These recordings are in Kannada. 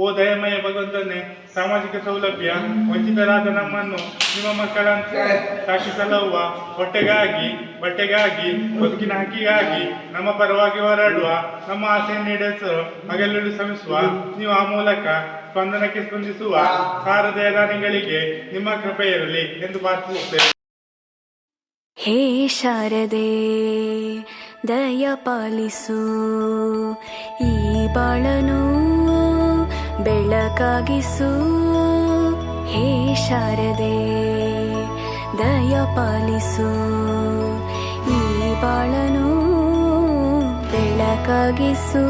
ಓ ದಯಮಯ ಭಗವಂತನೇ, ಸಾಮಾಜಿಕ ಸೌಲಭ್ಯ ವಂಚಿತರಾದ ನಮ್ಮನ್ನು ನಿಮ್ಮ ಮಕ್ಕಳಂತೆ ಸಾಕಿಸಲವ್ವ. ಹೊಟ್ಟೆಗಾಗಿ, ಬಟ್ಟೆಗಾಗಿ, ಬದುಕಿನ ಹಕ್ಕಿಗಾಗಿ ನಮ್ಮ ಪರವಾಗಿ ಹೋರಾಡುವ, ನಮ್ಮ ಆಸೆಯನ್ನು ಈಡೇರಿಸಲು ಹಗಲಿರುಳು ಶ್ರಮಿಸುವ ನೀವು ಆ ಮೂಲಕ ಸ್ಪಂದನಕ್ಕೆ ಸ್ಪಂದಿಸುವ ಶಾರದೆಯ ದಾನಿಗಳಿಗೆ ನಿಮ್ಮ ಕೃಪೆ ಇರಲಿ ಎಂದು ಪ್ರಾರ್ಥಿಸುತ್ತೇವೆ. ಹೇ ಶಾರದೆ, ದಯ ಪಾಲಿಸು, ಈ ಬಾಳನು ಬೆಳಕಾಗಿಸು. ಹೇ ಶಾರದೆ, ದಯ ಪಾಲಿಸು, ಈ ಬಾಳನು ಬೆಳಕಾಗಿಸು.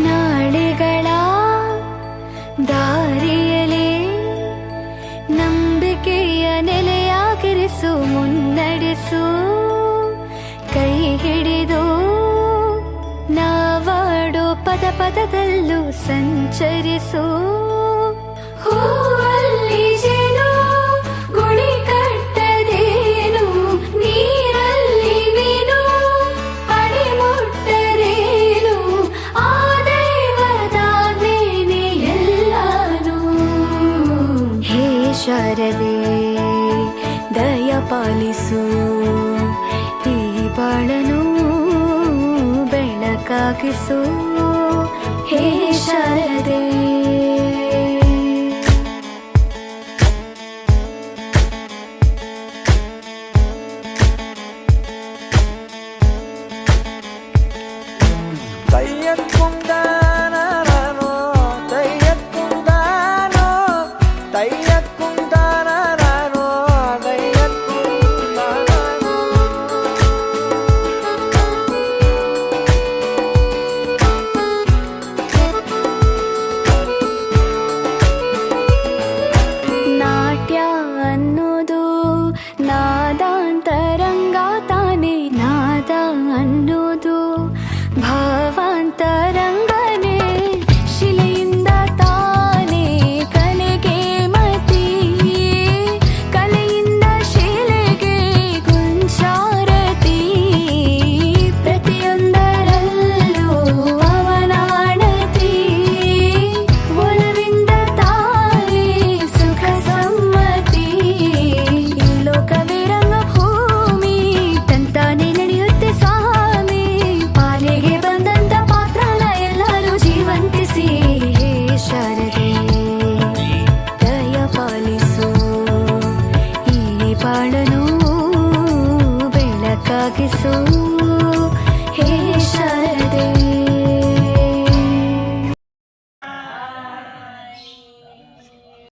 ನಾಳೆಗಳ ದಾರಿಯಲೇ ನಂಬಿಕೆಯ ನೆಲೆಯಾಗಿರಿಸು, ಮುನ್ನಡೆಸು. ಕೈ ಹಿಡಿದು ನಾವಾಡೋ ಪದ ಪದದಲ್ಲೂ ಸಂಚರಿಸು. ಹೂವಲ್ಲಿ ಜೇನು ಗುಡಿ ಕಟ್ಟದೇನು, ನೀರಲ್ಲಿ ಮೀನು ಅಡಿ ಮುಟ್ಟರೇನು, ಆ ದೈವದಾಜ್ಞೆನೇ ಎಲ್ಲಾನು. ಹೇ ಶಾರದೆ, ದಯ ಪಾಲಿಸು, ಈ ಬಾಳನು ಬೆಳಕಾಗಿಸು. ಹೇ ಶಾರದೆ. ನಾದಾಂತರಂಗ ತಾನೇ, ನಾದ ಅನ್ನೋದು ಭಾವಾಂತರಂಗನೇ. ಶಿಲೆಯಿಂದ ತಾನೇ ಕಲೆಗೆ ಮತಿ, ಕಲೆಯಿಂದ ಶಿಲೆಗೆ ಗುಂಚಾರತಿ. ಪ್ರತಿಯೊಂದರಲ್ಲೂ ಅವನಾಣತಿ, ಒಲವಿಂದ ತಾನೇ ಸುಖ ಸಮ್ಮತಿ. ಈ ಲೋಕವೇ ರಂಗಭೂಮಿ, ತಂತಾನೆ ನಡೆಯುತ್ತೆ ಸ್ವಾಮಿ. ಪಾಲಿಗೆ ಬಂದಂತ ಪಾತ್ರನ ಎಲ್ಲರೂ ಜೀವಂತಿಸಿ. ಹೇ ಶಾರದೆ, ದಯ ಪಾಲಿಸು, ಈ ಬಾಳನು ಬೆಳಕಾಗಿಸು.